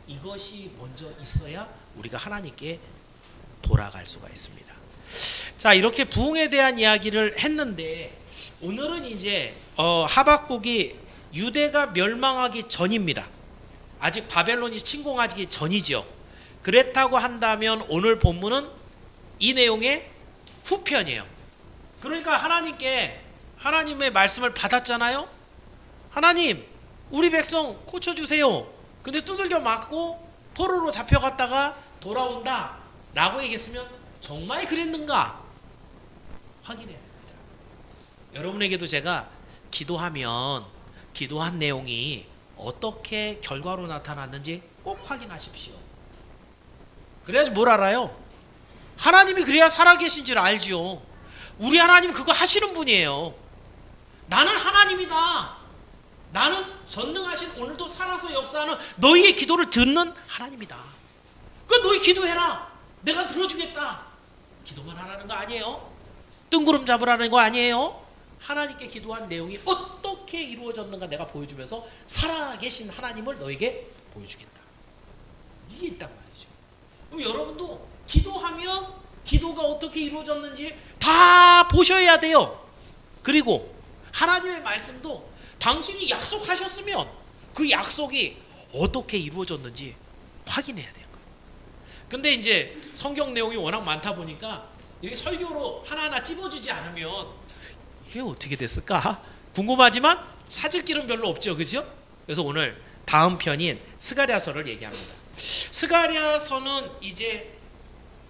이것이 먼저 있어야 우리가 하나님께 돌아갈 수가 있습니다. 자, 이렇게 부흥에 대한 이야기를 했는데 오늘은 이제 하박국이 유대가 멸망하기 전입니다. 아직 바벨론이 침공하기 전이죠. 그랬다고 한다면 오늘 본문은 이 내용의 후편이에요. 그러니까 하나님의 말씀을 받았잖아요. 하나님, 우리 백성 고쳐주세요. 근데 두들겨 맞고 포로로 잡혀갔다가 돌아온다 라고 얘기했으면 정말 그랬는가 확인해야 됩니다. 여러분에게도 제가 기도한 내용이 어떻게 결과로 나타났는지 꼭 확인하십시오. 그래야지 뭘 알아요? 하나님이 그래야 살아계신지를 알죠. 우리 하나님 그거 하시는 분이에요. 나는 하나님이다. 나는 전능하신 오늘도 살아서 역사하는 너희의 기도를 듣는 하나님이다. 그러니까 너희 기도해라. 내가 들어주겠다. 기도만 하라는 거 아니에요. 뜬구름 잡으라는 거 아니에요. 하나님께 기도한 내용이 어떻게 이루어졌는가 내가 보여주면서 살아계신 하나님을 너에게 보여주겠다. 이게 있단 말이죠. 그럼 여러분도 기도하면 기도가 어떻게 이루어졌는지 다 보셔야 돼요. 그리고 하나님의 말씀도 당신이 약속하셨으면 그 약속이 어떻게 이루어졌는지 확인해야 돼요. 근데 이제 성경 내용이 워낙 많다 보니까 이렇게 설교로 하나하나 찝어주지 않으면 이게 어떻게 됐을까? 궁금하지만 찾을 길은 별로 없죠. 그죠? 그래서 오늘 다음 편인 스가랴서를 얘기합니다. 스가랴서는 이제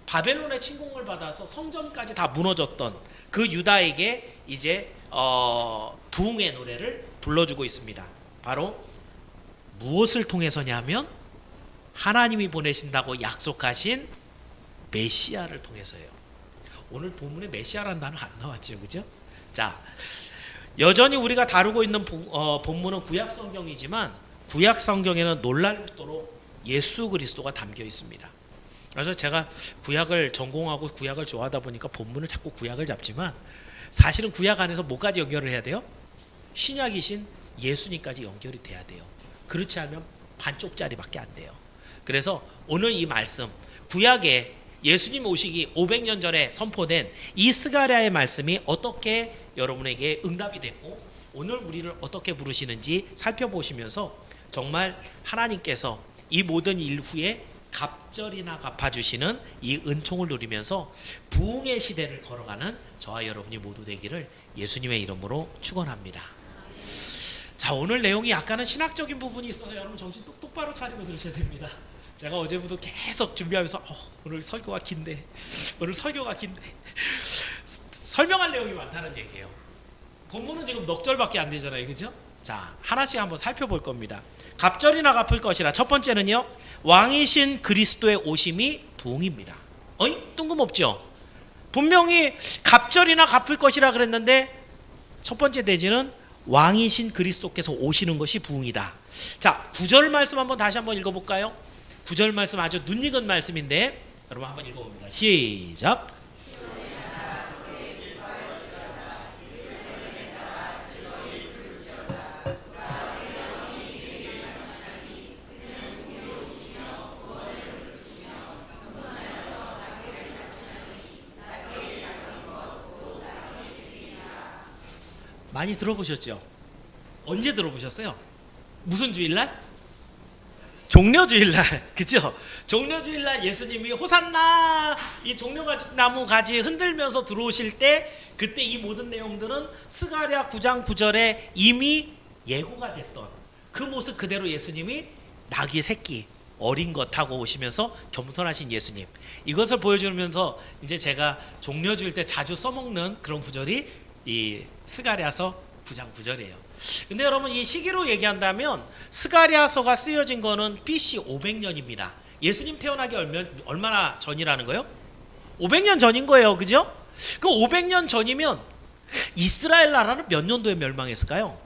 바벨론의 침공을 받아서 성전까지 다 무너졌던 그 유다에게 이제 부흥의 노래를 불러주고 있습니다. 바로 무엇을 통해서냐면 하나님이 보내신다고 약속하신 메시아를 통해서예요. 오늘 본문에 메시아라는 단어 안 나왔죠, 그죠? 자, 여전히 우리가 다루고 있는 본문은 구약 성경이지만 구약 성경에는 놀랍도록 예수 그리스도가 담겨 있습니다. 그래서 제가 구약을 전공하고 구약을 좋아하다 보니까 본문을 자꾸 구약을 잡지만 사실은 구약 안에서 뭐까지 연결을 해야 돼요? 신약이신 예수님까지 연결이 돼야 돼요. 그렇지 않으면 반쪽짜리밖에 안 돼요. 그래서 오늘 이 말씀, 구약에 예수님 오시기 500년 전에 선포된 이 스가랴의 말씀이 어떻게 여러분에게 응답이 됐고 오늘 우리를 어떻게 부르시는지 살펴보시면서 정말 하나님께서 이 모든 일 후에 갑절이나 갚아주시는 이 은총을 누리면서 부흥의 시대를 걸어가는 저와 여러분이 모두 되기를 예수님의 이름으로 축원합니다. 자, 오늘 내용이 약간은 신학적인 부분이 있어서 여러분 정신 똑바로 차리고 들으셔야 됩니다. 제가 어제부터 계속 준비하면서 오늘 설교가 긴데 설명할 내용이 많다는 얘기예요. 본문은 지금 넉 절밖에 안 되잖아요, 그죠? 자, 하나씩 한번 살펴볼 겁니다. 갑절이나 갚을 것이라. 첫 번째는요, 왕이신 그리스도의 오심이 부흥입니다. 뜬금없죠? 분명히 갑절이나 갚을 것이라 그랬는데 첫 번째 대지는 왕이신 그리스도께서 오시는 것이 부흥이다. 자, 9절 말씀 한번 다시 한번 읽어볼까요? 9절 말씀 아주 눈익은 말씀인데 여러분 한번 읽어봅니다. 시작. 많이 들어보셨죠? 언제 들어보셨어요? 무슨 주일날? 종려주일날, 그죠? 종려주일날 예수님이 호산나 이 종려나무 가지 흔들면서 들어오실 때 그때 이 모든 내용들은 스가랴 9장 9절에 이미 예고가 됐던 그 모습 그대로 예수님이 나귀 새끼 어린 것 타고 오시면서 겸손하신 예수님, 이것을 보여주면서 이제 제가 종려주일 때 자주 써먹는 그런 구절이 이 스가랴서 9장 9절이에요. 근데 여러분 이 시기로 얘기한다면 스가랴서가 쓰여진 거는 BC 500년입니다. 예수님 태어나기 얼마나 전이라는 거예요? 500년 전인 거예요. 그죠? 그 500년 전이면 이스라엘 나라는 몇 년도에 멸망했을까요?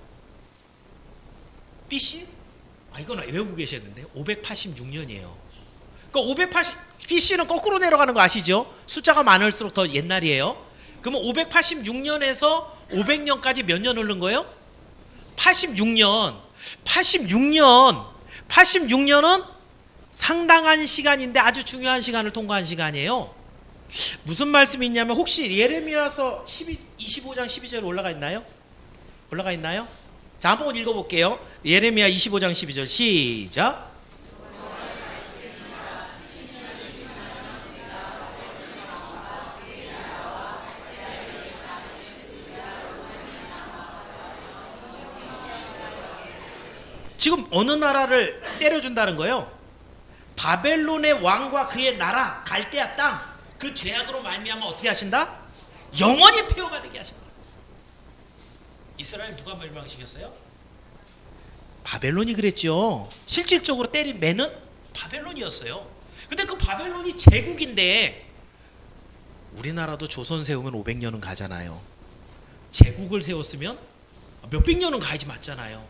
BC? 이건 외우고 계셨는데 586년이에요. 그러니까 BC는 거꾸로 내려가는 거 아시죠? 숫자가 많을수록 더 옛날이에요. 그러면 586년에서 500년까지 몇 년 흐른 거예요? 86년. 86년은 상당한 시간인데 아주 중요한 시간을 통과한 시간이에요. 무슨 말씀이 있냐면 혹시 예레미야서 25장 12절 올라가 있나요? 올라가 있나요? 자, 한번 읽어볼게요. 예레미야 25장 12절 시작. 지금 어느 나라를 때려준다는 거예요? 바벨론의 왕과 그의 나라 갈대아 땅, 그 죄악으로 말미암아 어떻게 하신다? 영원히 폐허가 되게 하신다. 이스라엘 누가 멸망시켰어요? 바벨론이 그랬죠. 실질적으로 때린 매는 바벨론이었어요. 근데 그 바벨론이 제국인데, 우리나라도 조선 세우면 500년은 가잖아요. 제국을 세웠으면 몇백 년은 가야지 맞잖아요.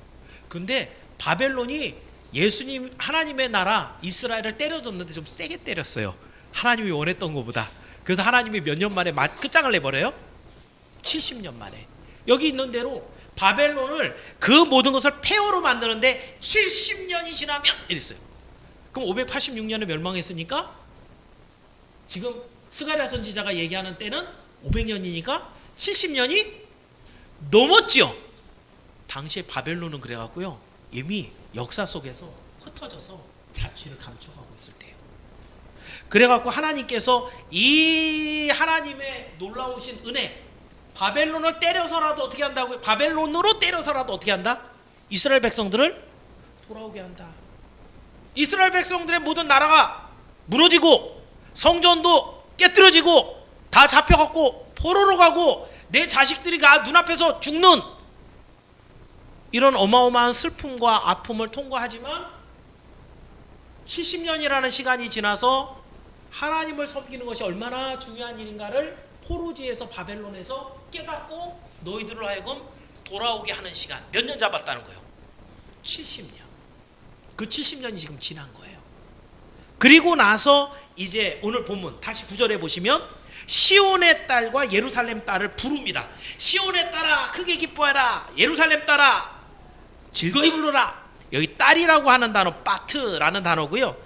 근데 바벨론이 예수님 하나님의 나라 이스라엘을 때려줬는데 좀 세게 때렸어요. 하나님이 원했던 것보다. 그래서 하나님이 몇 년 만에 끝장을 내버려요? 70년 만에. 여기 있는 대로 바벨론을 그 모든 것을 폐허로 만드는데 70년이 지나면 이랬어요. 그럼 586년에 멸망했으니까 지금 스가랴 선지자가 얘기하는 때는 500년이니까 70년이 넘었죠. 당시에 바벨론은 그래갖고요, 이미 역사 속에서 흩어져서 자취를 감춰가고 있을 때예요. 그래갖고 하나님께서 이 하나님의 놀라우신 은혜, 바벨론을 때려서라도 어떻게 한다고요? 바벨론으로 때려서라도 어떻게 한다? 이스라엘 백성들을 돌아오게 한다. 이스라엘 백성들의 모든 나라가 무너지고 성전도 깨뜨려지고 다 잡혀갖고 포로로 가고 내 자식들이 눈앞에서 죽는 이런 어마어마한 슬픔과 아픔을 통과하지만 70년이라는 시간이 지나서 하나님을 섬기는 것이 얼마나 중요한 일인가를 포로지에서 바벨론에서 깨닫고 너희들로 하여금 돌아오게 하는 시간, 몇 년 잡았다는 거예요? 70년. 그 70년이 지금 지난 거예요. 그리고 나서 이제 오늘 본문 다시 9절에 보시면 시온의 딸과 예루살렘 딸을 부릅니다. 시온의 딸아 크게 기뻐해라. 예루살렘 딸아 즐거이 부르라. 여기 딸이라고 하는 단어 바트라는 단어고요.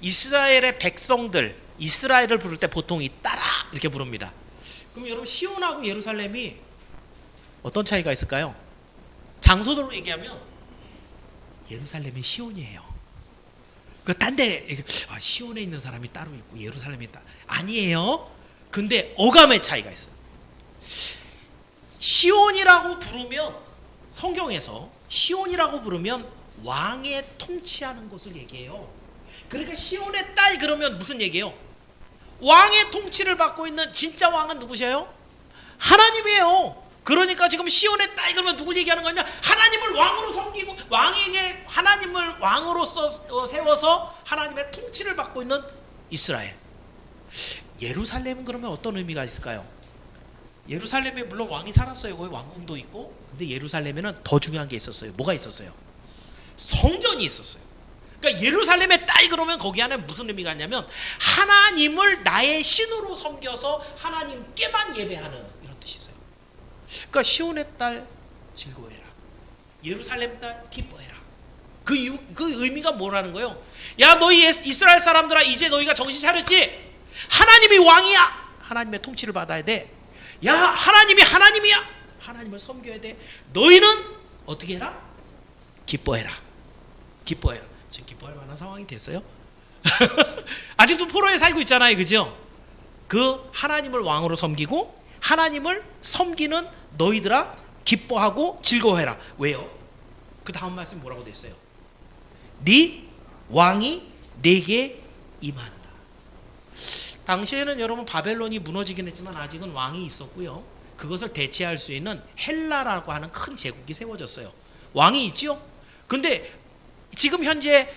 이스라엘의 백성들, 이스라엘을 부를 때 보통 이 딸아 이렇게 부릅니다. 그럼 여러분 시온하고 예루살렘이 어떤 차이가 있을까요? 장소들로 얘기하면 예루살렘이 시온이에요. 그 딴데 시온에 있는 사람이 따로 있고 예루살렘이 따로 아니에요. 근데 어감의 차이가 있어요. 시온이라고 부르면 성경에서 시온이라고 부르면 왕의 통치하는 곳을 얘기해요. 그러니까 시온의 딸 그러면 무슨 얘기예요? 왕의 통치를 받고 있는 진짜 왕은 누구세요? 하나님이에요. 그러니까 지금 시온의 딸 그러면 누굴 얘기하는 거냐? 하나님을 왕으로 섬기고 왕에게 하나님을 왕으로 세워서 하나님의 통치를 받고 있는 이스라엘. 예루살렘은 그러면 어떤 의미가 있을까요? 예루살렘에 물론 왕이 살았어요. 거기 왕궁도 있고. 근데 예루살렘에는 더 중요한 게 있었어요. 뭐가 있었어요? 성전이 있었어요. 그러니까 예루살렘의 딸 그러면 거기 안에 무슨 의미가 있냐면 하나님을 나의 신으로 섬겨서 하나님께만 예배하는 이런 뜻이 있어요. 그러니까 시온의 딸 즐거워해라. 예루살렘 딸 기뻐해라. 그 의미가 뭐라는 거예요? 야 너희 이스라엘 사람들아 이제 너희가 정신 차렸지? 하나님이 왕이야. 하나님의 통치를 받아야 돼. 야 하나님이 하나님이야. 하나님을 섬겨야 돼. 너희는 어떻게 해라? 기뻐해라. 기뻐해라. 지금 기뻐할 만한 상황이 됐어요? 아직도 포로에 살고 있잖아요. 그죠? 그 하나님을 왕으로 섬기고 하나님을 섬기는 너희들아 기뻐하고 즐거워해라. 왜요? 그 다음 말씀 뭐라고 됐어요? 네 왕이 내게 임한다. 당시에는 여러분 바벨론이 무너지긴 했지만 아직은 왕이 있었고요. 그것을 대체할 수 있는 헬라라고 하는 큰 제국이 세워졌어요. 왕이 있죠? 근데 지금 현재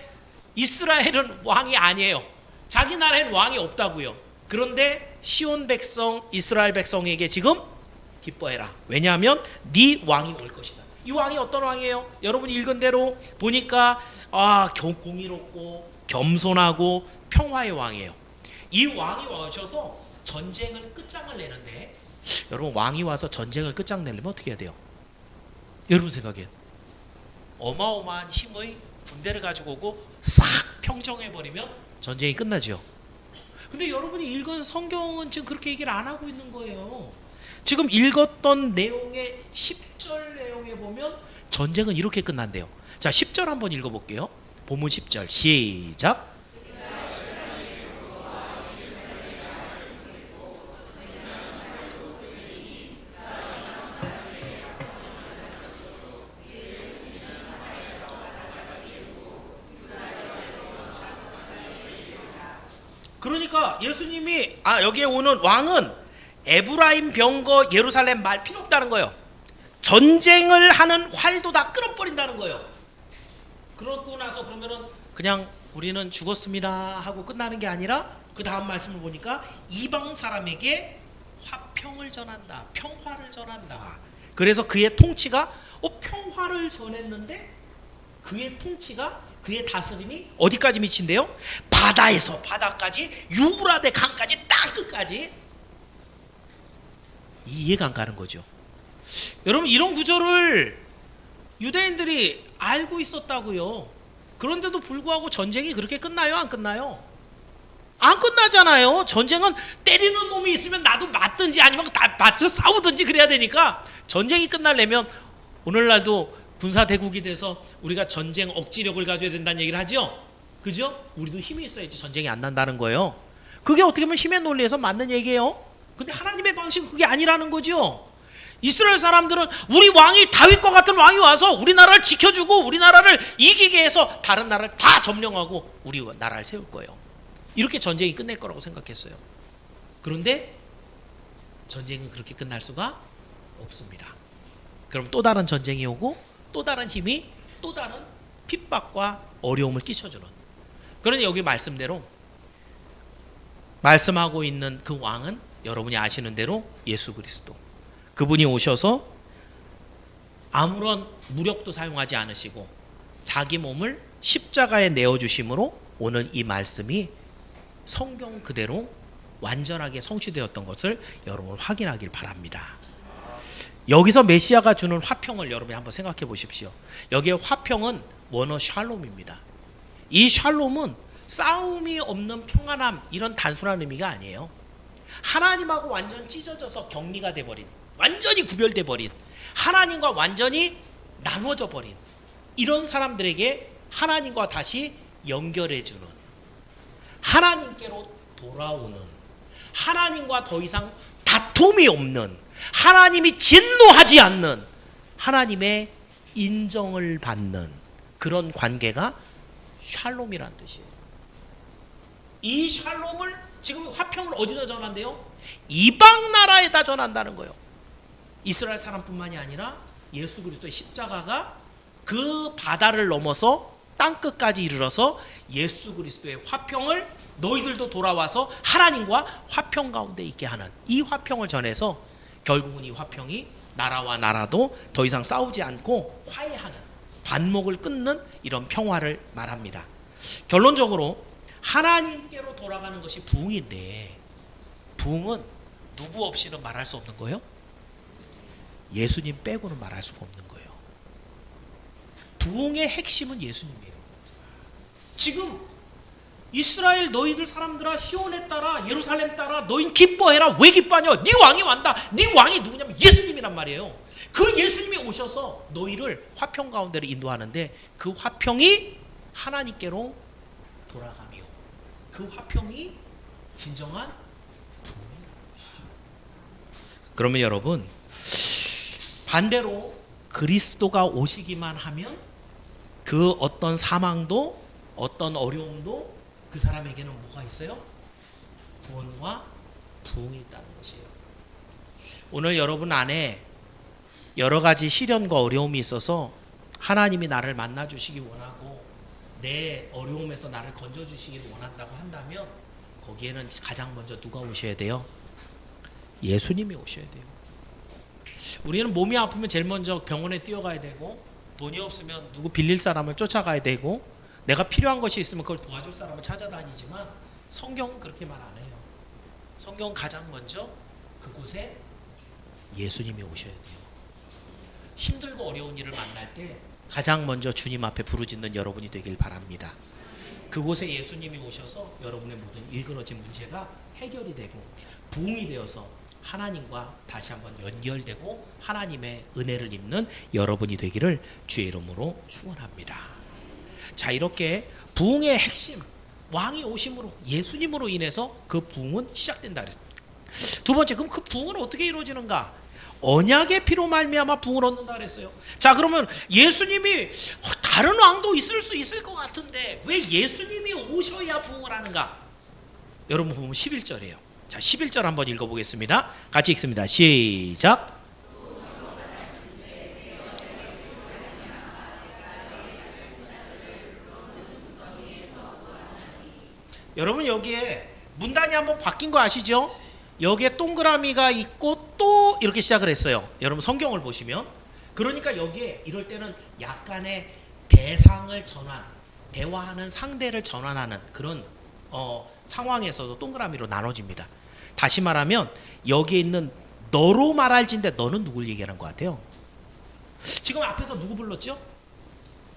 이스라엘은 왕이 아니에요. 자기 나라에는 왕이 없다고요. 그런데 시온 백성, 이스라엘 백성에게 지금 기뻐해라. 왜냐하면 네 왕이 올 것이다. 이 왕이 어떤 왕이에요? 여러분이 읽은 대로 보니까 공의롭고 겸손하고 평화의 왕이에요. 이 왕이 와셔서 전쟁을 끝장을 내는데 여러분 왕이 와서 전쟁을 끝장내려면 어떻게 해야 돼요? 여러분 생각엔 어마어마한 힘의 군대를 가지고 오고 싹 평정해버리면 전쟁이 끝나죠. 근데 여러분이 읽은 성경은 지금 그렇게 얘기를 안 하고 있는 거예요. 지금 읽었던 내용의 10절 내용에 보면 전쟁은 이렇게 끝난대요. 자, 10절 한번 읽어볼게요. 본문 10절 시작. 그러니까 예수님이 여기에 오는 왕은 에브라임 병거 예루살렘 말 필요 없다는 거예요. 전쟁을 하는 활도 다 끊어버린다는 거예요. 그러고 나서 그러면은 그냥 우리는 죽었습니다 하고 끝나는 게 아니라 그 다음 말씀을 보니까 이방 사람에게 화평을 전한다, 평화를 전한다. 그래서 그의 통치가 평화를 전했는데 그의 통치가, 그의 다스림이 어디까지 미친대요? 바다에서 바다까지, 유브라데 강까지, 땅 끝까지. 이해가 안 가는 거죠. 여러분, 이런 구조를 유대인들이 알고 있었다고요. 그런데도 불구하고 전쟁이 그렇게 끝나요? 안 끝나요? 안 끝나잖아요. 전쟁은 때리는 놈이 있으면 나도 맞든지 아니면 맞서 싸우든지 그래야 되니까, 전쟁이 끝나려면 오늘날도 군사 대국이 돼서 우리가 전쟁 억지력을 가져야 된다는 얘기를 하죠. 그죠? 우리도 힘이 있어야지 전쟁이 안 난다는 거예요. 그게 어떻게 보면 힘의 논리에서 맞는 얘기예요. 근데 하나님의 방식은 그게 아니라는 거죠. 이스라엘 사람들은 우리 왕이 다윗과 같은 왕이 와서 우리나라를 지켜주고 우리나라를 이기게 해서 다른 나라를 다 점령하고 우리 나라를 세울 거예요. 이렇게 전쟁이 끝낼 거라고 생각했어요. 그런데 전쟁은 그렇게 끝날 수가 없습니다. 그럼 또 다른 전쟁이 오고 또 다른 힘이 또 다른 핍박과 어려움을 끼쳐주는, 그러니 여기 말씀대로 말씀하고 있는 그 왕은 여러분이 아시는 대로 예수 그리스도, 그분이 오셔서 아무런 무력도 사용하지 않으시고 자기 몸을 십자가에 내어주심으로 오늘 이 말씀이 성경 그대로 완전하게 성취되었던 것을 여러분 확인하길 바랍니다. 여기서 메시아가 주는 화평을 여러분이 한번 생각해 보십시오. 여기에 화평은 원어 샬롬입니다. 이 샬롬은 싸움이 없는 평안함, 이런 단순한 의미가 아니에요. 하나님하고 완전 찢어져서 격리가 돼버린, 완전히 구별돼 버린, 하나님과 완전히 나누어져 버린 이런 사람들에게 하나님과 다시 연결해주는, 하나님께로 돌아오는, 하나님과 더 이상 다툼이 없는, 하나님이 진노하지 않는, 하나님의 인정을 받는 그런 관계가 샬롬이란 뜻이에요. 이 샬롬을 지금 화평을 어디다 전한대요? 이방 나라에다 전한다는 거예요. 이스라엘 사람뿐만이 아니라 예수 그리스도의 십자가가 그 바다를 넘어서 땅 끝까지 이르러서 예수 그리스도의 화평을 너희들도 돌아와서 하나님과 화평 가운데 있게 하는, 이 화평을 전해서 결국은 이 화평이 나라와 나라도 더 이상 싸우지 않고 화해하는, 반목을 끊는 이런 평화를 말합니다. 결론적으로 하나님께로 돌아가는 것이 부흥인데, 부흥은 누구 없이는 말할 수 없는 거예요? 예수님 빼고는 말할 수가 없는 거예요. 부흥의 핵심은 예수님이에요. 지금 이스라엘 너희들 사람들아, 시온에 따라, 예루살렘 따라, 너희는 기뻐해라. 왜 기뻐하냐? 네 왕이 완다. 네 왕이 누구냐면 예수님이란 말이에요. 그 예수님이 오셔서 너희를 화평 가운데로 인도하는데, 그 화평이 하나님께로 돌아가며, 그 화평이 진정한 부흥이라는 것이죠. 그러면 여러분, 반대로 그리스도가 오시기만 하면 그 어떤 사망도 어떤 어려움도 그 사람에게는 뭐가 있어요? 구원과 부흥이 있다는 것이에요. 오늘 여러분 안에 여러 가지 시련과 어려움이 있어서 하나님이 나를 만나 주시기 원하고 내 어려움에서 나를 건져 주시길 원한다고 한다면, 거기에는 가장 먼저 누가 오셔야 돼요? 예수님이 오셔야 돼요. 우리는 몸이 아프면 제일 먼저 병원에 뛰어가야 되고, 돈이 없으면 누구 빌릴 사람을 쫓아가야 되고, 내가 필요한 것이 있으면 그걸 도와줄 사람을 찾아다니지만, 성경은 그렇게 말 안 해요. 성경은 가장 먼저 그곳에 예수님이 오셔야 돼요. 힘들고 어려운 일을 만날 때 가장 먼저 주님 앞에 부르짖는 여러분이 되길 바랍니다. 그곳에 예수님이 오셔서 여러분의 모든 일그러진 문제가 해결이 되고 부흥이 되어서 하나님과 다시 한번 연결되고 하나님의 은혜를 입는 여러분이 되기를 주의 이름으로 축원합니다. 자, 이렇게 부흥의 핵심, 왕이 오심으로, 예수님으로 인해서 그 부흥은 시작된다 그랬습니다. 두 번째, 그럼 그 부흥은 어떻게 이루어지는가? 언약의 피로 말미암아 부흥을 얻는다 그랬어요. 자, 그러면 예수님이 다른 왕도 있을 수 있을 것 같은데 왜 예수님이 오셔야 부흥을 하는가? 여러분 보면 11절이에요. 자, 11절 한번 읽어보겠습니다. 같이 읽습니다. 시작. 여러분 여기에 문단이 한번 바뀐 거 아시죠? 여기에 동그라미가 있고 또 이렇게 시작을 했어요. 여러분 성경을 보시면, 그러니까 여기에 이럴 때는 약간의 대상을 전환, 대화하는 상대를 전환하는 그런 상황에서도 동그라미로 나눠집니다. 다시 말하면 여기에 있는 너로 말할진데 너는 누굴 얘기하는 것 같아요? 지금 앞에서 누구 불렀죠?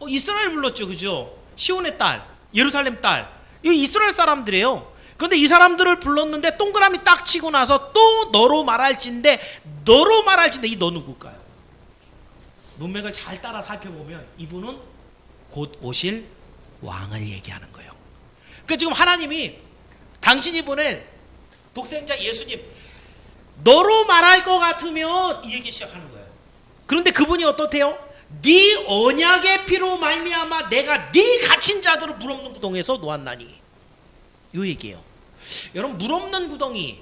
이스라엘 불렀죠, 그죠? 시온의 딸, 예루살렘 딸, 이 이스라엘 사람들이에요. 그런데 이 사람들을 불렀는데 동그라미 딱 치고 나서 또 너로 말할진데 이 너 누굴까요? 문맥을 잘 따라 살펴보면 이분은 곧 오실 왕을 얘기하는 거예요. 그러니까 지금 하나님이 당신이 보낼 독생자 예수님, 너로 말할 것 같으면 이 얘기 시작하는 거예요. 그런데 그분이 어떻대요? 네 언약의 피로 말미암아 내가 네 갇힌 자들을 물 없는 구덩이에서 놓았나니, 이 얘기예요. 여러분, 물 없는 구덩이,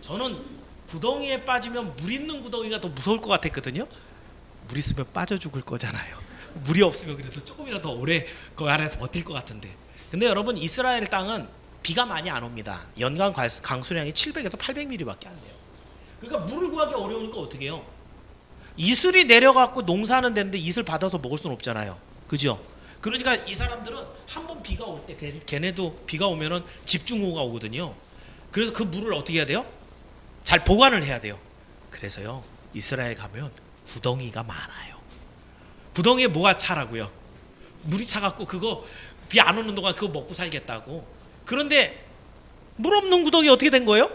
저는 구덩이에 빠지면 물 있는 구덩이가 더 무서울 것 같았거든요. 물 있으면 빠져 죽을 거잖아요. 물이 없으면 그래서 조금이라도 오래 그 아래에서 버틸 것 같은데. 근데 여러분, 이스라엘 땅은 비가 많이 안 옵니다. 연간 강수량이 700에서 800mm밖에 안 돼요. 그러니까 물을 구하기 어려우니까 어떻게 해요? 이슬이 내려갖고 농사하는 데인데 이슬 받아서 먹을 수는 없잖아요, 그죠? 그러니까 이 사람들은 한 번 비가 올 때 걔네도 비가 오면은 집중호우가 오거든요. 그래서 그 물을 어떻게 해야 돼요? 잘 보관을 해야 돼요. 그래서요, 이스라엘 가면 구덩이가 많아요. 구덩이에 뭐가 차라고요? 물이 차갖고 그거 비 안 오는 동안 그거 먹고 살겠다고. 그런데 물 없는 구덩이 어떻게 된 거예요?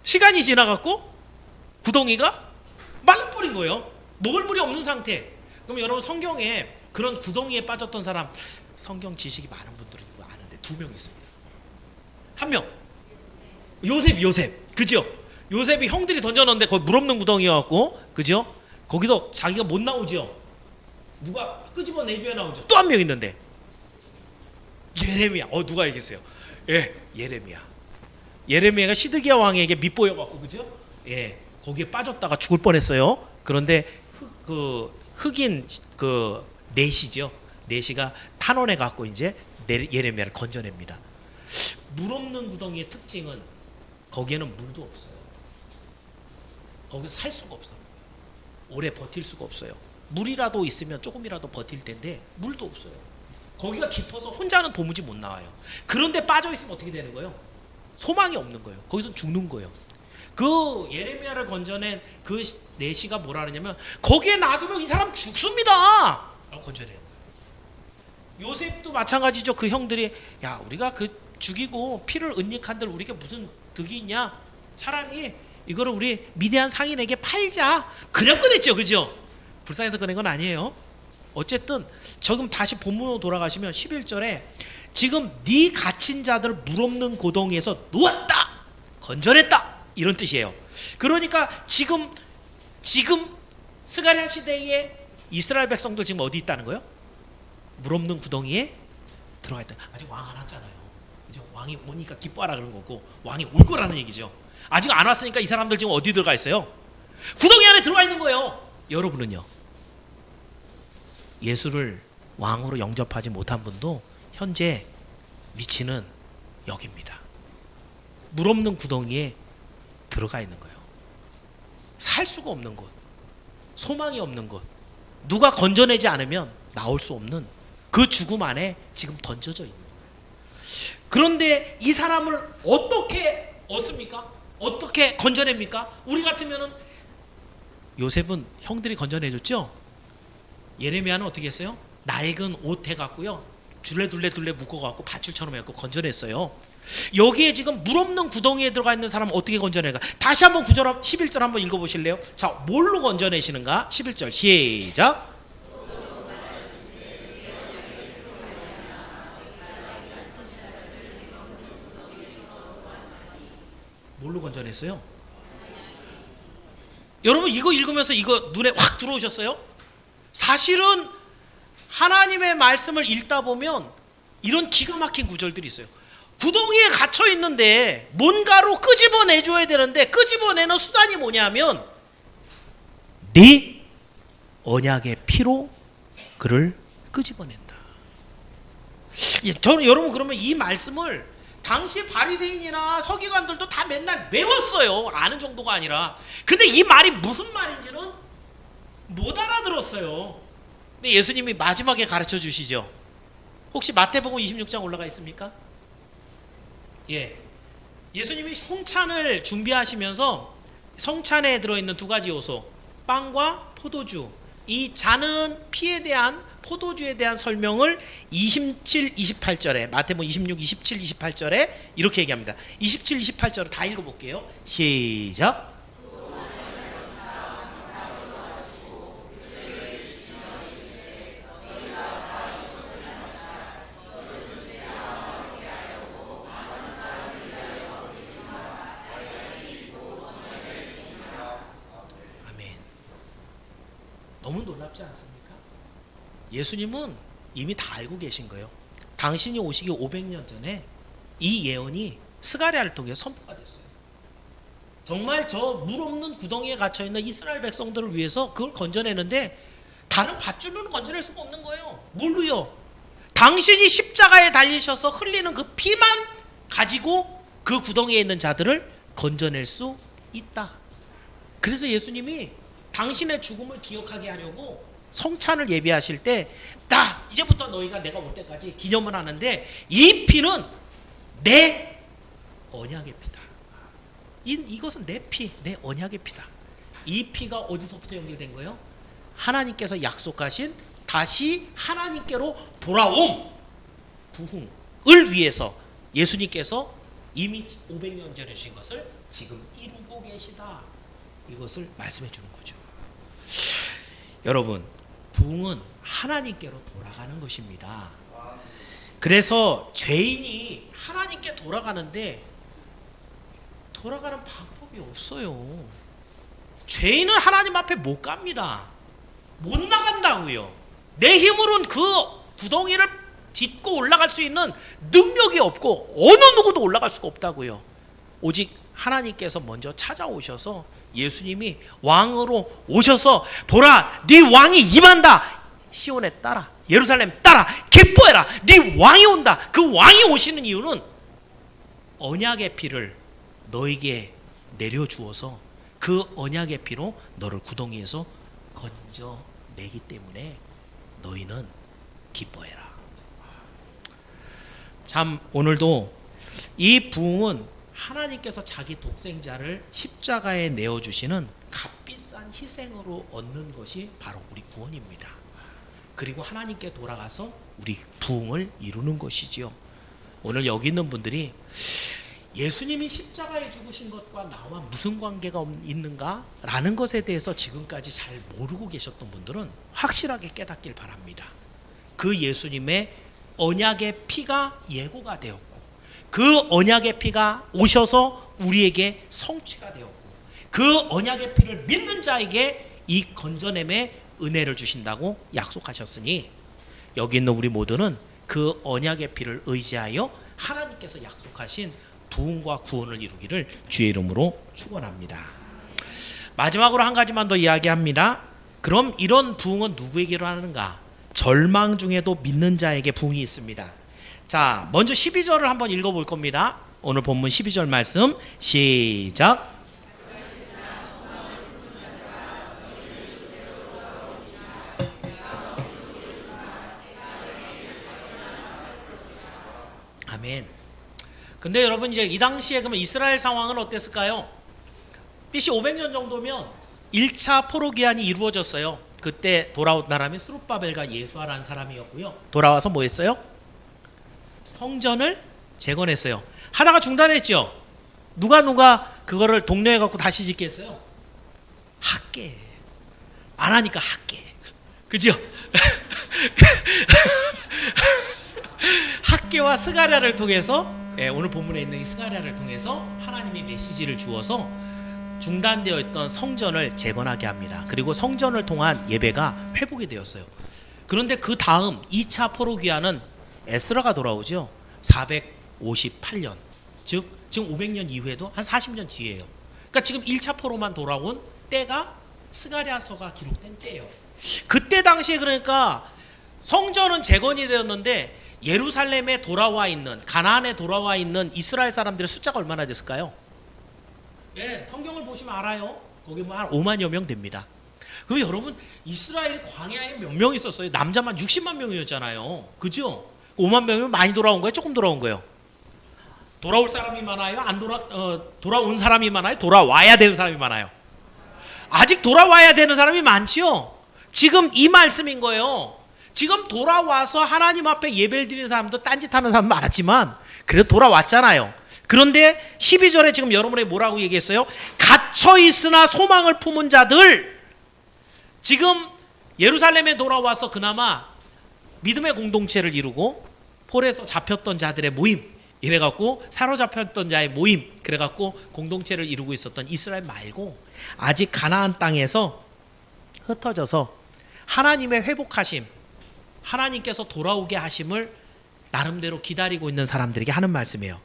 시간이 지나갖고 구덩이가 말라버린 거예요. 먹을 물이 없는 상태. 그럼 여러분, 성경에 그런 구덩이에 빠졌던 사람, 성경 지식이 많은 분들은 이거 아는데 2명 있습니다. 한 명, 요셉, 그죠? 요셉이 형들이 던져놓는데 거기 물 없는 구덩이여갖고, 그죠? 거기서 자기가 못 나오죠. 누가 끄집어 내줘야 나오죠. 또 한 명 있는데 예레미야. 누가 얘기했어요? 예, 예레미야가 시드기야 왕에게 밑보여갖고, 그죠? 예, 거기에 빠졌다가 죽을 뻔했어요. 그런데 흑인 넷이죠. 넷이가 탄원해 갖고 이제 예레미야를 건져냅니다. 물 없는 구덩이의 특징은 거기에는 물도 없어요. 거기서 살 수가 없어요. 오래 버틸 수가 없어요. 물이라도 있으면 조금이라도 버틸 텐데 물도 없어요. 거기가 깊어서 혼자는 도무지 못 나와요. 그런데 빠져 있으면 어떻게 되는 거예요? 소망이 없는 거예요. 거기서 죽는 거예요. 그 예레미야를 건져낸 그 넷이가 뭐라 그러냐면, 거기에 놔두면 이 사람 죽습니다 라고 건져내는 거예요. 요셉도 마찬가지죠. 그 형들이, 야, 우리가 그 죽이고 피를 은닉한들 우리가 무슨 득이 있냐, 차라리 이거를 우리 미디안 상인에게 팔자. 그냥 꺼냈죠, 그죠? 불쌍해서 꺼낸 건 아니에요. 어쨌든 지금 다시 본문으로 돌아가시면 11절에 지금 네 갇힌 자들 물 없는 고덩이에서 놓았다, 건져냈다, 이런 뜻이에요. 그러니까 지금 스가랴 시대에 이스라엘 백성들 지금 어디 있다는 거예요? 물 없는 구덩이에 들어가 있다. 아직 왕 안 왔잖아요, 그죠? 왕이 오니까 기뻐하라 그런 거고, 왕이 올 거라는 얘기죠. 아직 안 왔으니까 이 사람들 지금 어디 들어가 있어요? 구덩이 안에 들어가 있는 거예요. 여러분은요, 예수를 왕으로 영접하지 못한 분도 현재 위치는 여기입니다. 물 없는 구덩이에 들어가 있는 거예요. 살 수가 없는 곳, 소망이 없는 곳, 누가 건져내지 않으면 나올 수 없는 그 죽음 안에 지금 던져져 있는 거예요. 그런데 이 사람을 어떻게 얻습니까? 어떻게 건져냅니까? 우리 같으면은, 요셉은 형들이 건져내줬죠? 예레미야는 어떻게 했어요? 낡은 옷 해갖고요, 둘레 묶어갖고 밧줄처럼 해갖고 건져냈어요. 여기에 지금 물 없는 구덩이에 들어가 있는 사람은 어떻게 건져내가? 다시 한번 9절 11절 한번 읽어보실래요? 자, 뭘로 건져내시는가? 11절 시작. 뭘로 건져냈어요? 여러분 이거 읽으면서 이거 눈에 확 들어오셨어요? 사실은 하나님의 말씀을 읽다 보면 이런 기가 막힌 구절들이 있어요. 구덩이에 갇혀 있는데 뭔가로 끄집어내줘야 되는데 끄집어내는 수단이 뭐냐면 네 언약의 피로 그를 끄집어낸다. 저는 여러분 그러면 이 말씀을 당시 바리새인이나 서기관들도 다 맨날 외웠어요. 아는 정도가 아니라. 근데 이 말이 무슨 말인지는 못 알아들었어요. 근데 예수님이 마지막에 가르쳐 주시죠. 혹시 마태복음 26장 올라가 있습니까? 예. 예수님이 성찬을 준비하시면서 성찬에 들어있는 두 가지 요소, 빵과 포도주, 이 잔은 피에 대한, 포도주에 대한 설명을 27, 28절에, 마태복음 26, 27, 28절에 이렇게 얘기합니다. 27, 28절을 다 읽어볼게요. 시작. 아멘. 너무 놀랍지 않습니까? 예수님은 이미 다 알고 계신 거예요. 당신이 오시기 500년 전에 이 예언이 스가랴를 통해 선포가 됐어요. 정말 저 물 없는 구덩이에 갇혀 있는 이스라엘 백성들을 위해서 그걸 건져내는데 다른 밧줄로는 건져낼 수가 없는 거예요. 뭘로요? 당신이 십자가에 달리셔서 흘리는 그 피만 가지고 그 구덩이에 있는 자들을 건져낼 수 있다. 그래서 예수님이 당신의 죽음을 기억하게 하려고 성찬을 예비하실 때 딱 이제부터 너희가 내가 올 때까지 기념을 하는데 이 피는 내 언약의 피다. 이것은 내 피, 내 언약의 피다. 이 피가 어디서부터 연결된 거예요? 하나님께서 약속하신 다시 하나님께로 돌아옴 부흥을 위해서 예수님께서 이미 500년 전에 주신 것을 지금 이루고 계시다. 이것을 말씀해 주는 거죠. 여러분, 부흥은 하나님께로 돌아가는 것입니다. 그래서 죄인이 하나님께 돌아가는데 돌아가는 방법이 없어요. 죄인은 하나님 앞에 못 갑니다. 못 나간다고요. 내 힘으로는 그 구덩이를 딛고 올라갈 수 있는 능력이 없고 어느 누구도 올라갈 수가 없다고요. 오직 하나님께서 먼저 찾아오셔서 예수님이 왕으로 오셔서 보라, 네 왕이 임한다. 시온에 따라, 예루살렘 따라 기뻐해라. 네 왕이 온다. 그 왕이 오시는 이유는 언약의 피를 너에게 내려주어서 그 언약의 피로 너를 구덩이에서 건져내기 때문에 너희는 기뻐해라. 참 오늘도 이 부흥은 하나님께서 자기 독생자를 십자가에 내어주시는 값비싼 희생으로 얻는 것이 바로 우리 구원입니다. 그리고 하나님께 돌아가서 우리 부흥을 이루는 것이지요. 오늘 여기 있는 분들이 예수님이 십자가에 죽으신 것과 나와 무슨 관계가 있는가? 라는 것에 대해서 지금까지 잘 모르고 계셨던 분들은 확실하게 깨닫길 바랍니다. 그 예수님의 언약의 피가 예고가 되었고 그 언약의 피가 오셔서 우리에게 성취가 되었고 그 언약의 피를 믿는 자에게 이 건져냄의 은혜를 주신다고 약속하셨으니 여기 있는 우리 모두는 그 언약의 피를 의지하여 하나님께서 약속하신 부흥과 구원을 이루기를 주의 이름으로 축원합니다. 마지막으로 한 가지만 더 이야기합니다. 그럼 이런 부흥은 누구에게 일어나는가? 절망 중에도 믿는 자에게 부흥이 있습니다. 자, 먼저 12절을 한번 읽어볼 겁니다. 오늘 본문 12절 말씀 시작. 아멘. 근데 여러분 이제 이 당시에 그러면 이스라엘 상황은 어땠을까요? BC 500년 정도면 1차 포로 기한이 이루어졌어요. 그때 돌아온 사람이 스룹바벨과 예수아라는 사람이었고요. 돌아와서 뭐 했어요? 성전을 재건했어요. 하다가 중단했죠. 누가 그거를 독려해 갖고 다시 짓게 했어요? 학계. 안 하니까 학계. 그죠? 학계와 스가랴를 통해서, 오늘 본문에 있는 이 스가랴를 통해서 하나님이 메시지를 주어서 중단되어 있던 성전을 재건하게 합니다. 그리고 성전을 통한 예배가 회복이 되었어요. 그런데 그 다음 2차 포로기한은 에스라가 돌아오죠. 458년. 즉 지금 500년 이후에도 한 40년 뒤에요. 그러니까 지금 1차 포로만 돌아온 때가 스가랴서가 기록된 때예요. 그때 당시에 그러니까 성전은 재건이 되었는데 예루살렘에 돌아와 있는, 가나안에 돌아와 있는 이스라엘 사람들의 숫자가 얼마나 됐을까요? 예, 성경을 보시면 알아요. 거기 뭐 한 5만여 명 됩니다. 그럼 여러분, 이스라엘이 광야에 몇 명 있었어요? 남자만 60만 명이었잖아요. 그죠? 5만 명이면 많이 돌아온 거예요? 조금 돌아온 거예요? 돌아올 사람이 많아요? 돌아온 사람이 많아요? 돌아와야 되는 사람이 많아요? 아직 돌아와야 되는 사람이 많지요. 지금 이 말씀인 거예요. 지금 돌아와서 하나님 앞에 예배를 드리는 사람도 딴짓하는 사람 많았지만 그래도 돌아왔잖아요. 그런데 12절에 지금 여러분이 뭐라고 얘기했어요? 갇혀 있으나 소망을 품은 자들. 지금 예루살렘에 돌아와서 그나마 믿음의 공동체를 이루고 폴에서 잡혔던 자들의 모임, 이래갖고 사로잡혔던 자의 모임, 그래갖고 공동체를 이루고 있었던 이스라엘 말고 아직 가나안 땅에서 흩어져서 하나님의 회복하심, 하나님께서 돌아오게 하심을 나름대로 기다리고 있는 사람들에게 하는 말씀이에요.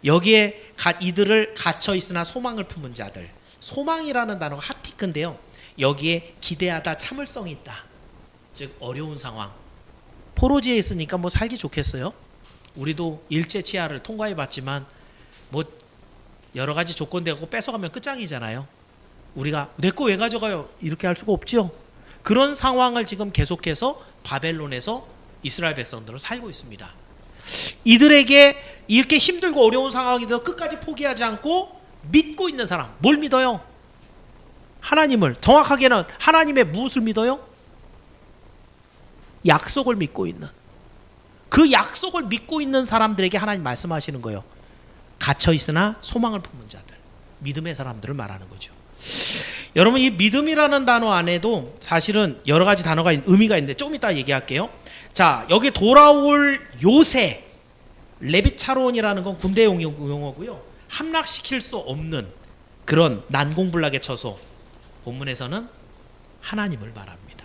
여기에 이들을 갇혀 있으나 소망을 품은 자들. 소망이라는 단어가 핫티크인데요. 여기에 기대하다 참을성이 있다. 즉 어려운 상황. 포로지에 있으니까 뭐 살기 좋겠어요? 우리도 일제 치하를 통과해 봤지만 뭐 여러 가지 조건 되고 뺏어가면 끝장이잖아요. 우리가 내 거 왜 가져가요? 이렇게 할 수가 없죠. 그런 상황을 지금 계속해서 바벨론에서 이스라엘 백성들은 살고 있습니다. 이들에게 이렇게 힘들고 어려운 상황이도 끝까지 포기하지 않고 믿고 있는 사람. 뭘 믿어요? 하나님을. 정확하게는 하나님의 무엇을 믿어요? 약속을 믿고 있는. 그 약속을 믿고 있는 사람들에게 하나님 말씀하시는 거예요. 갇혀 있으나 소망을 품는 자들. 믿음의 사람들을 말하는 거죠. 여러분, 이 믿음이라는 단어 안에도 사실은 여러 가지 단어가 의미가 있는데 조금 이따 얘기할게요. 자, 여기 돌아올 요새, 레비차론이라는 건 군대 용어고요. 함락시킬 수 없는 그런 난공불락의 처소. 본문에서는 하나님을 말합니다.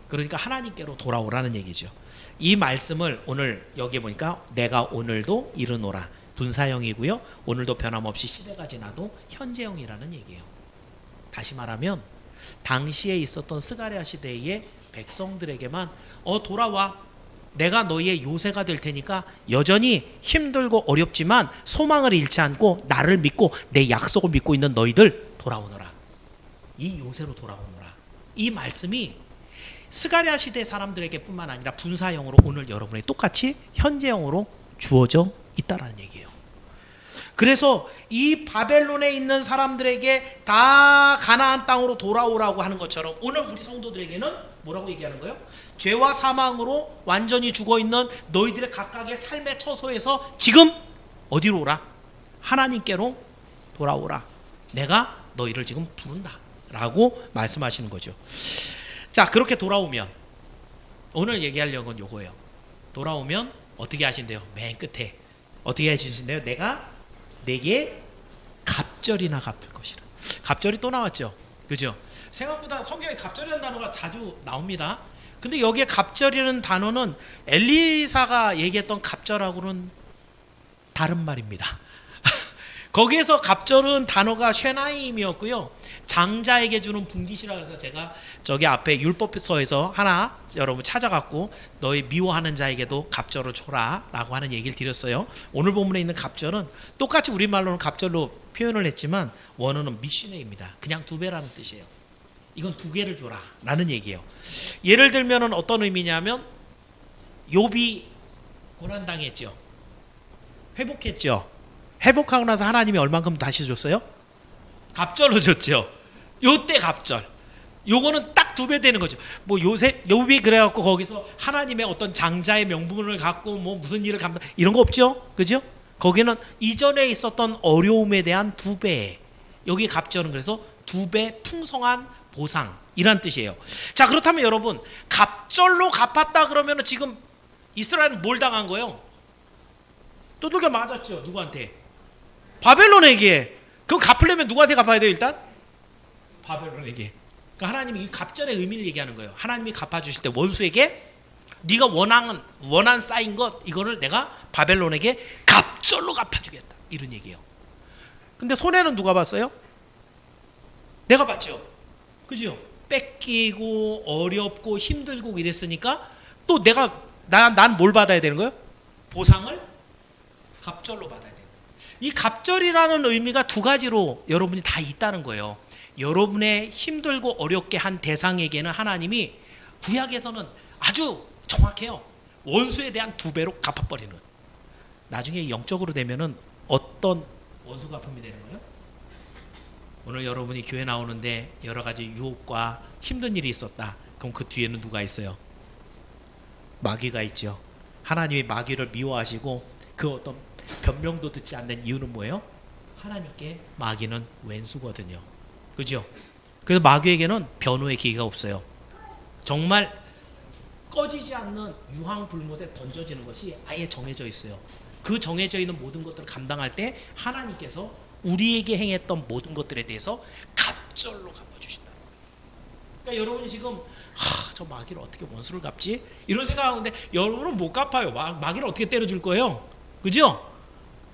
그러니까 하나님께로 돌아오라는 얘기죠. 이 말씀을 오늘 여기 보니까 내가 오늘도 이르노라. 분사형이고요. 오늘도 변함없이 시대가 지나도 현재형이라는 얘기예요. 다시 말하면 당시에 있었던 스가랴 시대의 백성들에게만 돌아와. 내가 너희의 요새가 될 테니까 여전히 힘들고 어렵지만 소망을 잃지 않고 나를 믿고 내 약속을 믿고 있는 너희들 돌아오너라. 이 요새로 돌아오너라. 이 말씀이 스가랴 시대 사람들에게 뿐만 아니라 분사형으로 오늘 여러분에게 똑같이 현재형으로 주어져 있다는 얘기예요. 그래서 이 바벨론에 있는 사람들에게 다 가나안 땅으로 돌아오라고 하는 것처럼 오늘 우리 성도들에게는 뭐라고 얘기하는 거예요? 죄와 사망으로 완전히 죽어있는 너희들의 각각의 삶의 처소에서 지금 어디로 오라? 하나님께로 돌아오라. 내가 너희를 지금 부른다 라고 말씀하시는 거죠. 자, 그렇게 돌아오면 오늘 얘기하려는 건 요거예요. 돌아오면 어떻게 하신대요? 맨 끝에 어떻게 해주신대요? 내게 갑절이나 갚을 것이라. 갑절이 또 나왔죠. 그죠? 생각보다 성경에 갑절이라는 단어가 자주 나옵니다. 근데 여기에 갑절이라는 단어는 엘리사가 얘기했던 갑절하고는 다른 말입니다. 거기에서 갑절은 단어가 쉐나임이었고요. 장자에게 주는 분깃이라 해서 제가 저기 앞에 율법서에서 하나 여러분 찾아갖고 너희 미워하는 자에게도 갑절을 줘라 라고 하는 얘기를 드렸어요. 오늘 본문에 있는 갑절은 똑같이 우리말로는 갑절로 표현을 했지만 원어는 미시네입니다. 그냥 2배라는 뜻이에요. 이건 2개를 줘라 라는 얘기예요. 예를 들면 어떤 의미냐면 욥이 고난당했죠. 회복했죠. 회복하고 나서 하나님이 얼만큼 다시 줬어요? 갑절로 줬죠. 요때 갑절. 요거는 딱 두 배 되는 거죠. 뭐 요셉 욥이 그래갖고 거기서 하나님의 어떤 장자의 명분을 갖고 뭐 무슨 일을 감당 이런 거 없죠, 그죠? 거기는 이전에 있었던 어려움에 대한 두 배. 여기 갑절은 그래서 두 배 풍성한 보상 이란 뜻이에요. 자, 그렇다면 여러분 갑절로 갚았다 그러면은 지금 이스라엘은 뭘 당한 거예요? 두들겨 맞았죠. 누구한테? 바벨론에게. 그럼 갚으려면 누구한테 갚아야 돼요? 일단 바벨론에게. 그러니까 하나님이 이 갑절의 의미를 얘기하는 거예요. 하나님이 갚아주실 때 원수에게 네가 원한 쌓인 것 이거를 내가 바벨론에게 갑절로 갚아주겠다 이런 얘기예요. 근데 손해는 누가 봤어요? 내가 봤죠. 그죠? 뺏기고 어렵고 힘들고 이랬으니까 또 난 뭘 받아야 되는 거예요? 보상을 갑절로 받아야 돼요. 이 갑절이라는 의미가 두 가지로 여러분이 다 있다는 거예요. 여러분의 힘들고 어렵게 한 대상에게는 하나님이 구약에서는 아주 정확해요. 원수에 대한 두 배로 갚아버리는. 나중에 영적으로 되면은 어떤 원수 갚음이 되는 거예요? 오늘 여러분이 교회 나오는데 여러 가지 유혹과 힘든 일이 있었다. 그럼 그 뒤에는 누가 있어요? 마귀가 있죠. 하나님이 마귀를 미워하시고 그 어떤 변명도 듣지 않는 이유는 뭐예요? 하나님께 마귀는 왼수거든요. 그죠? 그래서 마귀에게는 변호의 기회가 없어요. 정말 꺼지지 않는 유황불못에 던져지는 것이 아예 정해져 있어요. 그 정해져 있는 모든 것들을 감당할 때 하나님께서 우리에게 행했던 모든 것들에 대해서 갑절로 갚아주신다. 그러니까 여러분이 지금 저 마귀를 어떻게 원수를 갚지? 이런 생각하는데 여러분은 못 갚아요. 마귀를 어떻게 때려줄 거예요? 그죠?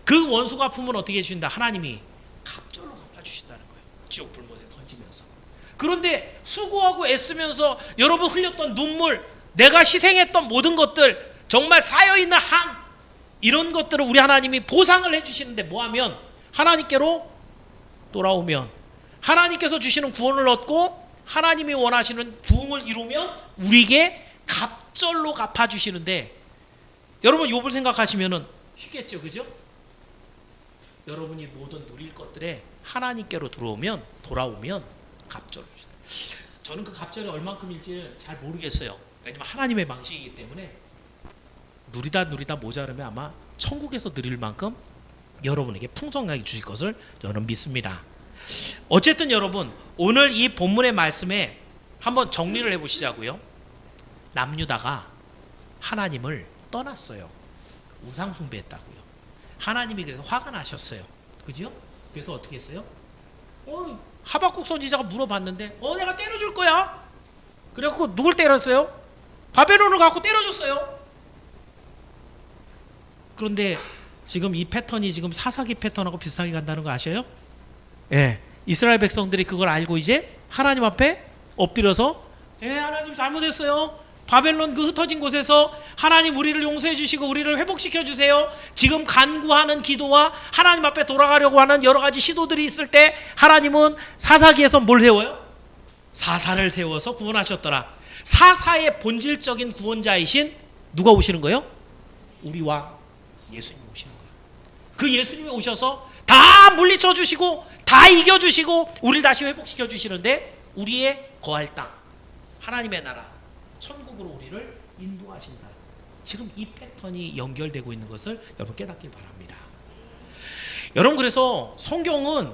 그 원수 갚으면 어떻게 해주신다? 하나님이 갑절로 갚아주신다는 거예요. 지옥 불못에 던지면서. 그런데 수고하고 애쓰면서 여러분 흘렸던 눈물, 내가 희생했던 모든 것들, 정말 쌓여있는 한 이런 것들을 우리 하나님이 보상을 해주시는데 뭐하면? 하나님께로 돌아오면, 하나님께서 주시는 구원을 얻고 하나님이 원하시는 부흥을 이루면 우리에게 갑절로 갚아주시는데, 여러분 욥을 생각하시면 쉽겠죠, 그죠? 여러분이 모든 누릴 것들에 하나님께로 돌아오면 갑절을 주신다. 저는 그 갑절이 얼만큼일지는 잘 모르겠어요. 왜냐면 하나님의 방식이기 때문에 누리다 모자르면 아마 천국에서 누릴 만큼 여러분에게 풍성하게 주실 것을 저는 믿습니다. 어쨌든 여러분 오늘 이 본문의 말씀에 한번 정리를 해보시자고요. 남유다가 하나님을 떠났어요. 우상 숭배했다고요. 하나님이 그래서 화가 나셨어요. 그죠? 그래서 어떻게 했어요? 하박국 선지자가 물어봤는데 내가 때려줄 거야. 그래갖고 누굴 때렸어요? 바벨론을 갖고 때려줬어요. 그런데 지금 이 패턴이 지금 사사기 패턴하고 비슷하게 간다는 거 아셔요? 예. 이스라엘 백성들이 그걸 알고 이제 하나님 앞에 엎드려서 하나님 잘못했어요. 바벨론 그 흩어진 곳에서 하나님 우리를 용서해 주시고 우리를 회복시켜 주세요. 지금 간구하는 기도와 하나님 앞에 돌아가려고 하는 여러 가지 시도들이 있을 때 하나님은 사사기에서 뭘 세워요? 사사를 세워서 구원하셨더라. 사사의 본질적인 구원자이신 누가 오시는 거예요? 우리 왕 예수님 오시는 거예요. 그 예수님이 오셔서 다 물리쳐 주시고 다 이겨 주시고 우리를 다시 회복시켜 주시는데 우리의 거할 땅 하나님의 나라 천국으로 우리를 인도하신다. 지금 이 패턴이 연결되고 있는 것을 여러분 깨닫길 바랍니다. 여러분 그래서 성경은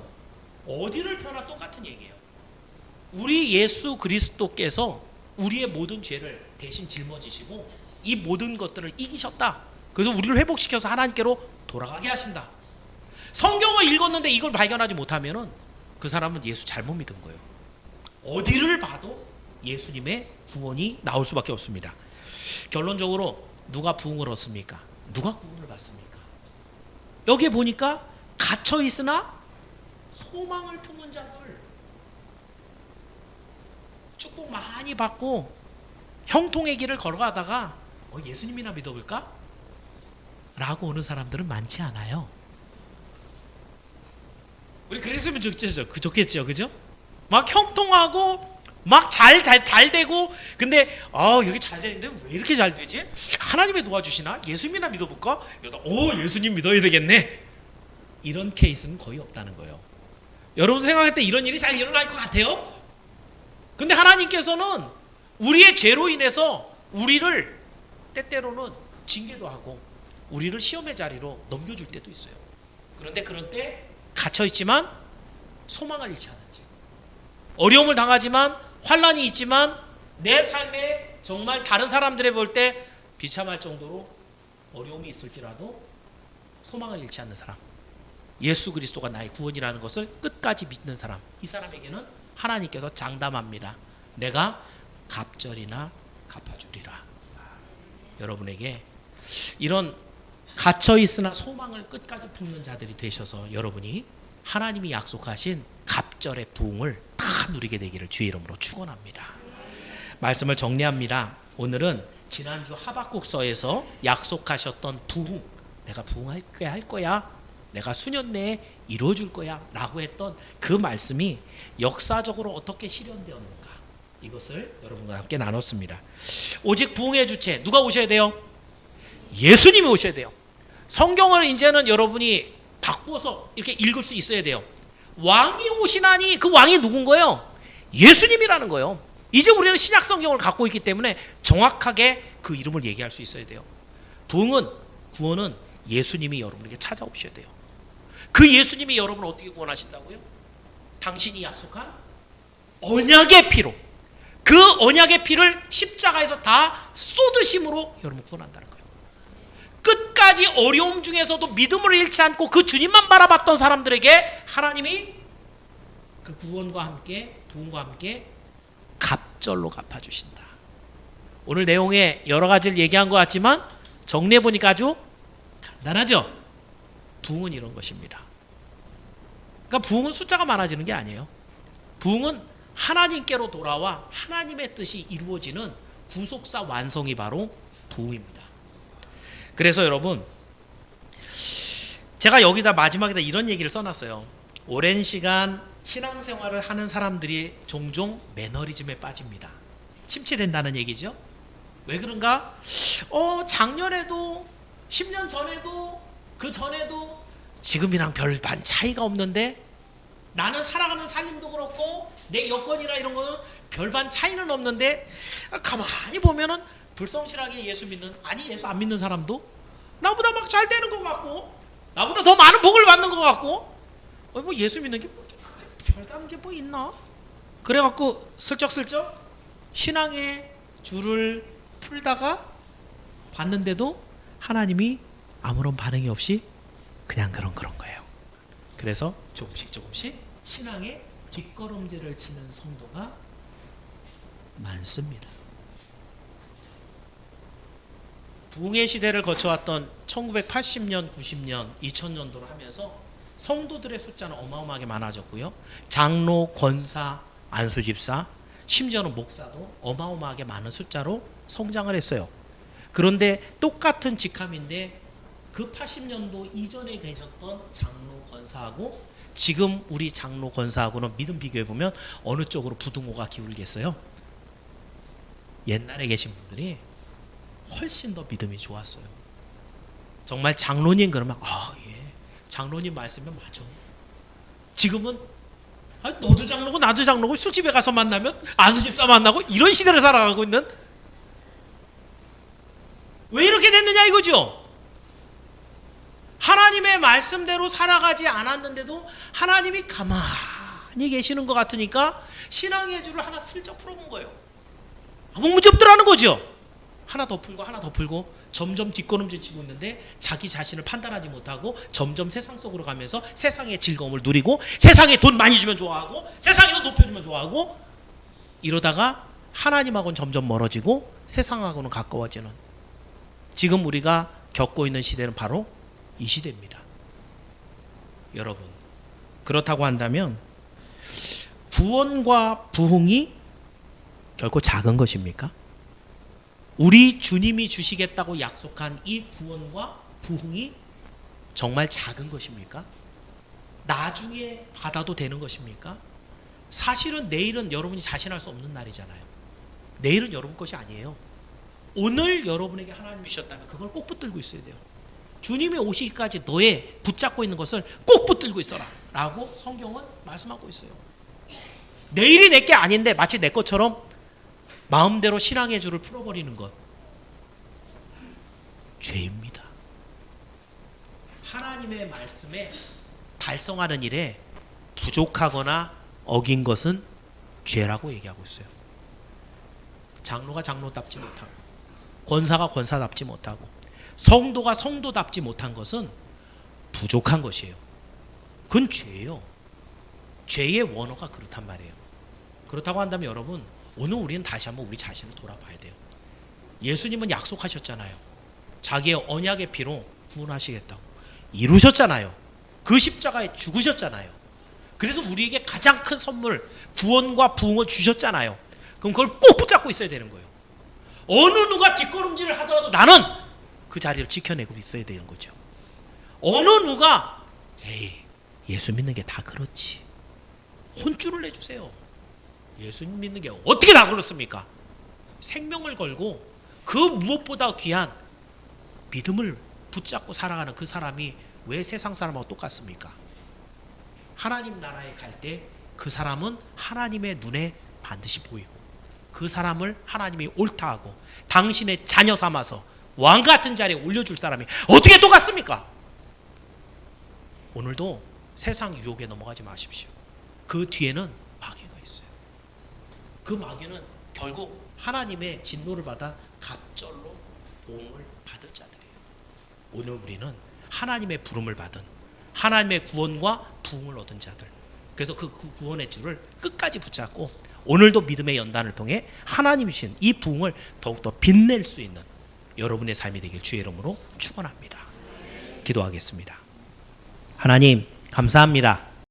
어디를 펴나 똑같은 얘기예요. 우리 예수 그리스도께서 우리의 모든 죄를 대신 짊어지시고 이 모든 것들을 이기셨다. 그래서 우리를 회복시켜서 하나님께로 돌아가게 하신다. 성경을 읽었는데 이걸 발견하지 못하면 그 사람은 예수 잘못 믿은 거예요. 어디를 봐도 예수님의 구원이 나올 수밖에 없습니다. 결론적으로 누가 부흥을 얻습니까? 누가 구원을 받습니까? 여기에 보니까 갇혀 있으나 소망을 품은 자들, 축복 많이 받고 형통의 길을 걸어가다가 예수님이나 믿어볼까? 라고 오는 사람들은 많지 않아요. 우리 그랬으면 좋겠죠, 그죠? 막 형통하고 막 잘 되고 근데 여기 잘 되는데 왜 이렇게 잘 되지? 하나님이 도와주시나? 예수님이나 믿어볼까? 이러다 예수님 믿어야 되겠네. 이런 케이스는 거의 없다는 거예요. 여러분 생각할 때 이런 일이 잘 일어날 것 같아요? 근데 하나님께서는 우리의 죄로 인해서 우리를 때때로는 징계도 하고 우리를 시험의 자리로 넘겨줄 때도 있어요. 그런데 그런 때 갇혀있지만 소망을 잃지 않는지, 어려움을 당하지만 환난이 있지만 내 삶에 정말 다른 사람들이 볼 때 비참할 정도로 어려움이 있을지라도 소망을 잃지 않는 사람, 예수 그리스도가 나의 구원이라는 것을 끝까지 믿는 사람, 이 사람에게는 하나님께서 장담합니다. 내가 갑절이나 갚아주리라. 여러분에게 이런 갇혀있으나 소망을 끝까지 품는 자들이 되셔서 여러분이 하나님이 약속하신 갑절의 부흥을 다 누리게 되기를 주의 이름으로 축원합니다. 말씀을 정리합니다. 오늘은 지난주 하박국서에서 약속하셨던 부흥, 내가 부흥하게 할 거야, 내가 수년 내에 이루어줄 거야 라고 했던 그 말씀이 역사적으로 어떻게 실현되었는가, 이것을 여러분과 함께 나눴습니다. 오직 부흥의 주체 누가 오셔야 돼요? 예수님이 오셔야 돼요. 성경을 이제는 여러분이 바꿔서 이렇게 읽을 수 있어야 돼요. 왕이 오시나니 그 왕이 누군 거예요? 예수님이라는 거예요. 이제 우리는 신약 성경을 갖고 있기 때문에 정확하게 그 이름을 얘기할 수 있어야 돼요. 부흥은, 구원은 예수님이 여러분에게 찾아오셔야 돼요. 그 예수님이 여러분을 어떻게 구원하신다고요? 당신이 약속한 언약의 피로, 그 언약의 피를 십자가에서 다 쏟으심으로 여러분 구원한다는 거예요. 끝까지 어려움 중에서도 믿음을 잃지 않고 그 주님만 바라봤던 사람들에게 하나님이 그 구원과 함께, 부흥과 함께 갑절로 갚아주신다. 오늘 내용에 여러 가지를 얘기한 것 같지만 정리해보니까 아주 간단하죠? 부흥은 이런 것입니다. 그러니까 부흥은 숫자가 많아지는 게 아니에요. 부흥은 하나님께로 돌아와 하나님의 뜻이 이루어지는 구속사 완성이 바로 부흥입니다. 그래서 여러분, 제가 여기다 마지막에다 이런 얘기를 써놨어요. 오랜 시간 신앙생활을 하는 사람들이 종종 매너리즘에 빠집니다. 침체된다는 얘기죠. 왜 그런가? 작년에도 10년 전에도 그 전에도 지금이랑 별반 차이가 없는데, 나는 살아가는 살림도 그렇고 내 여건이나 이런 거는 별반 차이는 없는데, 가만히 보면은 불성실하게 예수 믿는, 아니 예수 안 믿는 사람도 나보다 막 잘 되는 것 같고 나보다 더 많은 복을 받는 것 같고, 뭐 예수 믿는 게 뭐 별다른 게 뭐 있나? 그래갖고 슬쩍슬쩍 신앙의 줄을 풀다가 봤는데도 하나님이 아무런 반응이 없이 그냥 그런 거예요. 그래서 조금씩 신앙의 뒷걸음질을 치는 성도가 많습니다. 부흥의 시대를 거쳐왔던 1980년, 90년, 2000년도를 하면서 성도들의 숫자는 어마어마하게 많아졌고요. 장로, 권사, 안수집사, 심지어는 목사도 어마어마하게 많은 숫자로 성장을 했어요. 그런데 똑같은 직함인데 그 80년도 이전에 계셨던 장로, 권사하고 지금 우리 장로, 권사하고는 믿음 비교해보면 어느 쪽으로 부등호가 기울겠어요? 옛날에 계신 분들이 훨씬 더 믿음이 좋았어요. 정말 장로님 그러면 장로님 말씀은 맞아. 지금은 너도 장로고 나도 장로고 술집에 가서 만나면 안수집사 만나고 이런 시대를 살아가고 있는, 왜 이렇게 됐느냐 이거죠. 하나님의 말씀대로 살아가지 않았는데도 하나님이 가만히 계시는 것 같으니까 신앙의 줄을 하나 슬쩍 풀어본 거예요. 아무 문제 없더라는 거죠. 하나 더 풀고 하나 더 풀고 점점 뒷걸음질 치고 있는데 자기 자신을 판단하지 못하고 점점 세상 속으로 가면서 세상의 즐거움을 누리고 세상에 돈 많이 주면 좋아하고 세상에서 높여주면 좋아하고, 이러다가 하나님하고는 점점 멀어지고 세상하고는 가까워지는, 지금 우리가 겪고 있는 시대는 바로 이 시대입니다. 여러분, 그렇다고 한다면 구원과 부흥이 결코 작은 것입니까? 우리 주님이 주시겠다고 약속한 이 구원과 부흥이 정말 작은 것입니까? 나중에 받아도 되는 것입니까? 사실은 내일은 여러분이 자신할 수 없는 날이잖아요. 내일은 여러분 것이 아니에요. 오늘 여러분에게 하나님이 주셨다면 그걸 꼭 붙들고 있어야 돼요. 주님이 오시기까지 너의 붙잡고 있는 것을 꼭 붙들고 있어라 라고 성경은 말씀하고 있어요. 내일이 내게 아닌데 마치 내 것처럼 마음대로 신앙의 줄을 풀어버리는 것, 죄입니다. 하나님의 말씀에 달성하는 일에 부족하거나 어긴 것은 죄라고 얘기하고 있어요. 장로가 장로답지 못하고, 권사가 권사답지 못하고, 성도가 성도답지 못한 것은 부족한 것이에요. 그건 죄예요. 죄의 원어가 그렇단 말이에요. 그렇다고 한다면 여러분, 오늘 우리는 다시 한번 우리 자신을 돌아봐야 돼요. 예수님은 약속하셨잖아요. 자기의 언약의 피로 구원하시겠다고. 이루셨잖아요. 그 십자가에 죽으셨잖아요. 그래서 우리에게 가장 큰 선물, 구원과 부흥을 주셨잖아요. 그럼 그걸 꼭 붙잡고 있어야 되는 거예요. 어느 누가 뒷걸음질을 하더라도 나는 그 자리를 지켜내고 있어야 되는 거죠. 어느 누가 에이, 예수 믿는 게 다 그렇지, 혼쭐을 내주세요. 예수님 믿는 게 어떻게 다 그렇습니까? 생명을 걸고 그 무엇보다 귀한 믿음을 붙잡고 살아가는 그 사람이 왜 세상 사람하고 똑같습니까? 하나님 나라에 갈 때 그 사람은 하나님의 눈에 반드시 보이고, 그 사람을 하나님이 옳다 하고 당신의 자녀 삼아서 왕 같은 자리에 올려줄 사람이 어떻게 똑같습니까? 오늘도 세상 유혹에 넘어가지 마십시오. 그 뒤에는 마귀가 있어요. 그 마귀는 결국 하나님의 진노를 받아 갑절로 보응을 받을 자들이에요. 오늘 우리는 하나님의 부름을 받은, 하나님의 구원과 부흥을 얻은 자들, 그래서 그 구원의 줄을 끝까지 붙잡고 오늘도 믿음의 연단을 통해 하나님이 주신 이 부흥을 더욱더 빛낼 수 있는 여러분의 삶이 되길 주의 이름으로 축원합니다. 기도하겠습니다. 하나님 감사합니다.